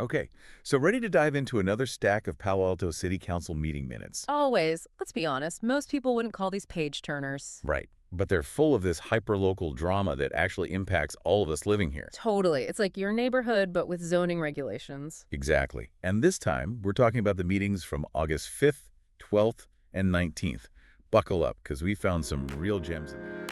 Okay, so ready to dive into another stack of Palo Alto City Council meeting minutes. Always. Let's be honest, most people wouldn't call these page turners. Right. But they're full of this hyper-local drama that actually impacts all of us living here. Totally. It's like your neighborhood, but with zoning regulations. Exactly. And this time, we're talking about the meetings from August 5th, 12th, and 19th. Buckle up, because we found some real gems in there.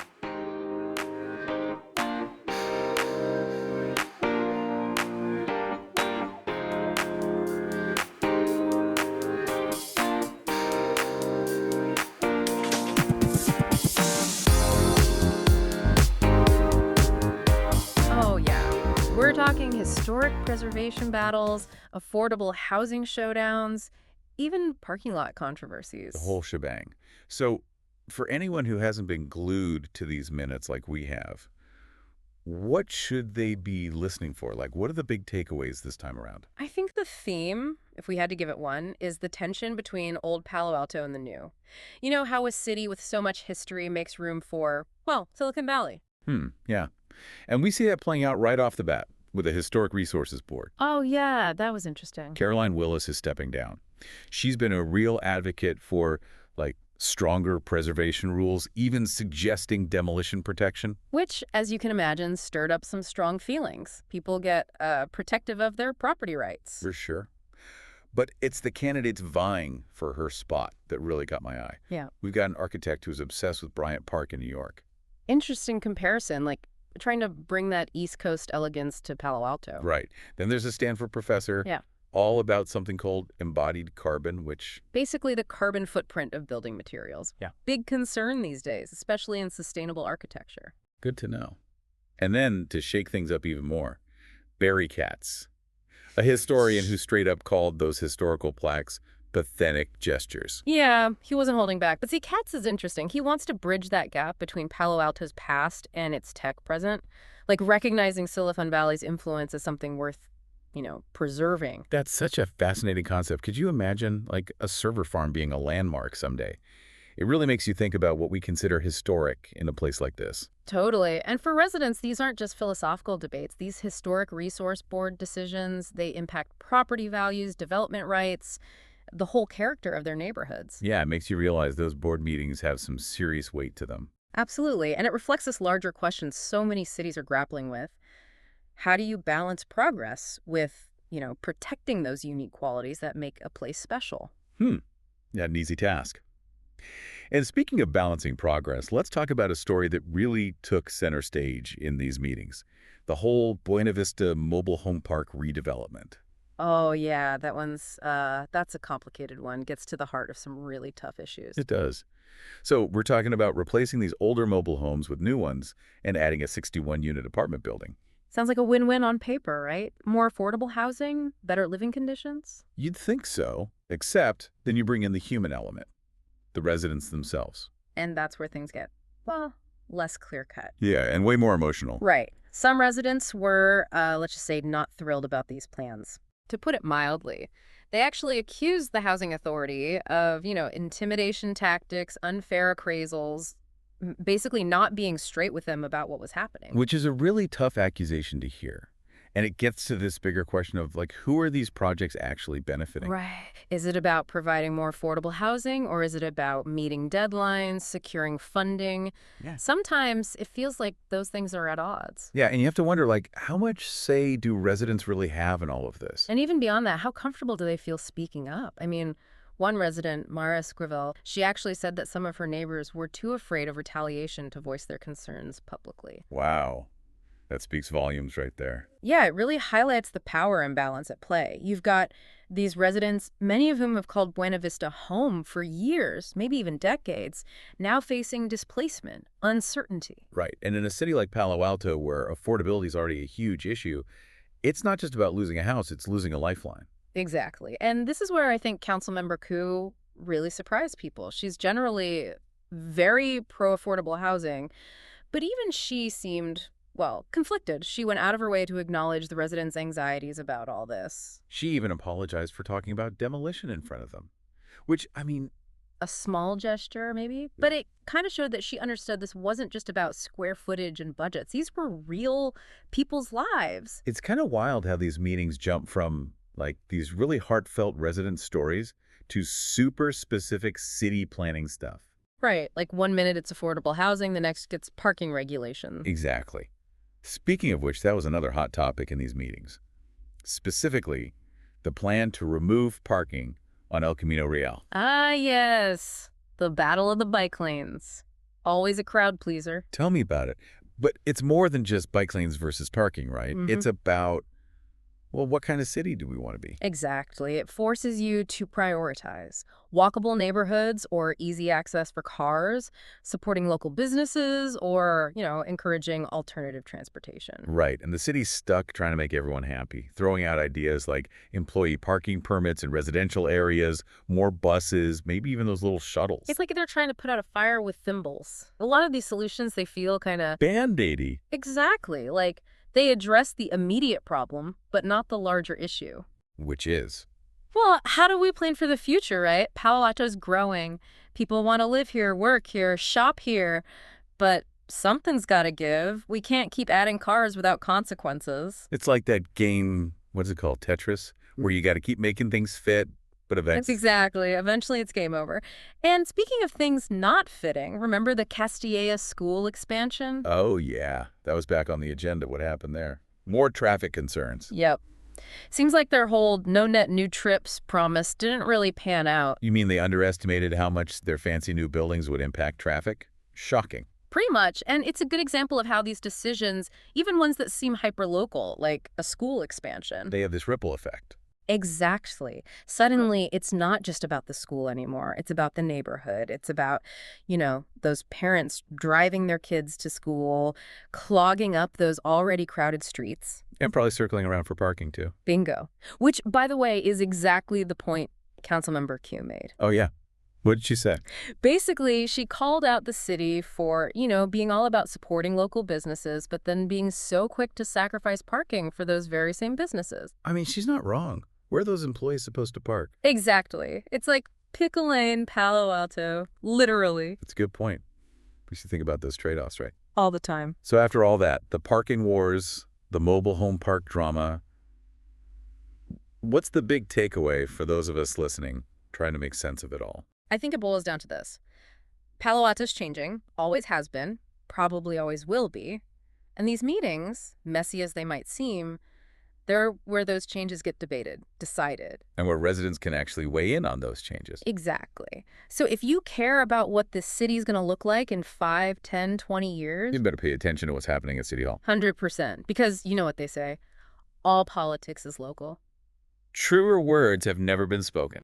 Oh, yeah. We're talking historic preservation battles, affordable housing showdowns, even parking lot The controversies. whole shebang. So, for anyone who hasn't been glued to these minutes like we have, what should they be listening for? Like, what are the big takeaways this time around? I think the theme, if we had to give it one, is the tension between old Palo Alto and the new. You know how a city with so much history makes room for, well, Silicon Valley. Yeah. And we see that playing out right off the bat with the Historic Resources Board. Oh, yeah, that was interesting. Caroline Willis is stepping down. She's been a real advocate for, like, stronger preservation rules, even suggesting demolition protection. Which, as you can imagine, stirred up some strong feelings. People get protective of their property rights. For sure. But it's the candidates vying for her spot that really caught my eye. Yeah. We've got an architect who's obsessed with Bryant Park in New York. Interesting comparison, like trying to bring that East Coast elegance to Palo Alto. Right. Then there's a Stanford professor, Yeah. all about something called embodied carbon, which, Basically the carbon footprint of building materials. Yeah. Big concern these days, especially in sustainable architecture. good to know. And then, to shake things up even more, Barry Katz, a historian who straight up called those historical plaques pathetic gestures. Yeah, he wasn't holding back. But see, Katz is interesting. He wants to bridge that gap between Palo Alto's past and its tech present, like recognizing Silicon Valley's influence as something worth, preserving. That's such a fascinating concept. Could you imagine, like, a server farm being a landmark someday? It really makes you think about what we consider historic in a place like this. Totally. And for residents, these aren't just philosophical debates. These historic resource board decisions, they impact property values, development rights, the whole character of their neighborhoods. Yeah, it makes you realize those board meetings have some serious weight to them. Absolutely. And it reflects this larger question so many cities are grappling with. How do you balance progress with, protecting those unique qualities that make a place special? Not an easy task. And speaking of balancing progress, let's talk about a story that really took center stage in these meetings. The whole Buena Vista Mobile Home Park redevelopment. Oh, yeah, that's a complicated one. Gets to the heart of some really tough issues. It does. So we're talking about replacing these older mobile homes with new ones and adding a 61-unit apartment building. Sounds like a win-win on paper, right? More affordable housing, better living conditions. You'd think so, except then you bring in the human element, the residents themselves. And that's where things get, well, less clear-cut. Yeah, and way more emotional. Right. Some residents were, let's just say, not thrilled about these plans. To put it mildly, they actually accused the housing authority of, intimidation tactics, unfair appraisals, basically not being straight with them about what was happening. Which is a really tough accusation to hear. And it gets to this bigger question of, like, who are these projects actually benefiting? Right. Is it about providing more affordable housing, or is it about meeting deadlines, securing funding? Yeah. Sometimes it feels like those things are at odds. Yeah, and you have to wonder, like, how much say do residents really have in all of this? And even beyond that, how comfortable do they feel speaking up? I mean, one resident, Mara Esquivel, she actually said that some of her neighbors were too afraid of retaliation to voice their concerns publicly. Wow. That speaks volumes right there. Yeah, it really highlights the power imbalance at play. You've got these residents, many of whom have called Buena Vista home for years, maybe even decades, now facing displacement, uncertainty. Right. And in a city like Palo Alto, where affordability is already a huge issue, it's not just about losing a house, it's losing a lifeline. Exactly. And this is where I think Councilmember Koo really surprised people. She's generally very pro-affordable housing, but even she seemed, well, conflicted. She went out of her way to acknowledge the residents' anxieties about all this. She even apologized for talking about demolition in front of them. Which, I mean, A small gesture, maybe, but it kind of showed that she understood this wasn't just about square footage and budgets. These were real people's lives. it's kind of wild how these meetings jump from like these really heartfelt resident stories, to super specific city planning stuff. Right, like 1 minute it's affordable housing, the next gets parking regulations. Exactly. Speaking of which, that was another hot topic in these meetings. Specifically, the plan to remove parking on El Camino Real. Ah, yes. The battle of the bike lanes. Always a crowd pleaser. Tell me about it. But it's more than just bike lanes versus parking, right? Hmm. It's about, well, what kind of city do we want to be? Exactly. It forces you to prioritize walkable neighborhoods or easy access for cars, supporting local businesses, or, encouraging alternative transportation. Right, and the city's stuck trying to make everyone happy, throwing out ideas like employee parking permits in residential areas, more buses, maybe even those little shuttles. It's like they're trying to put out a fire with thimbles. A lot of these solutions, they feel kind of Band-aidy, exactly like they address the immediate problem, but not the larger issue. which is. Well, how do we plan for the future, right? Palo Alto's growing. People want to live here, work here, shop here, but something's got to give. We can't keep adding cars without consequences. It's like that game, what is it called, Tetris, where you got to keep making things fit, but That's eventually. exactly. Eventually, it's game over. And speaking of things not fitting, remember the Castilla school expansion? Oh, yeah, that was back on the agenda. What happened there? More traffic concerns. Yep. Seems like their whole no net new trips promise didn't really pan out. You mean they underestimated how much their fancy new buildings would impact traffic? Shocking. Pretty much. And it's a good example of how these decisions, even ones that seem hyperlocal, like a school expansion. They have this ripple effect. Exactly. Suddenly, it's not just about the school anymore. It's about the neighborhood. It's about, those parents driving their kids to school, clogging up those already crowded streets. And probably circling around for parking, too. Bingo. Which, by the way, is exactly the point Councilmember Q made. Oh, yeah. What did she say? Basically, she called out the city for, being all about supporting local businesses, but then being so quick to sacrifice parking for those very same businesses. I mean, she's not wrong. Where are those employees supposed to park? Exactly. It's like pick a lane, Palo Alto. Literally. That's a good point. We should think about those trade-offs, right? All the time. So after all that, the parking wars, the mobile home park drama, what's the big takeaway for those of us listening, trying to make sense of it all? I think it boils down to this. Palo Alto's changing, always has been, probably always will be. And these meetings, messy as they might seem, they're where those changes get debated, decided. And where residents can actually weigh in on those changes. Exactly. So if you care about what this city's going to look like in 5, 10, 20 years, You better pay attention to what's happening at City Hall. 100%. Because you know what they say, all politics is local. Truer words have never been spoken.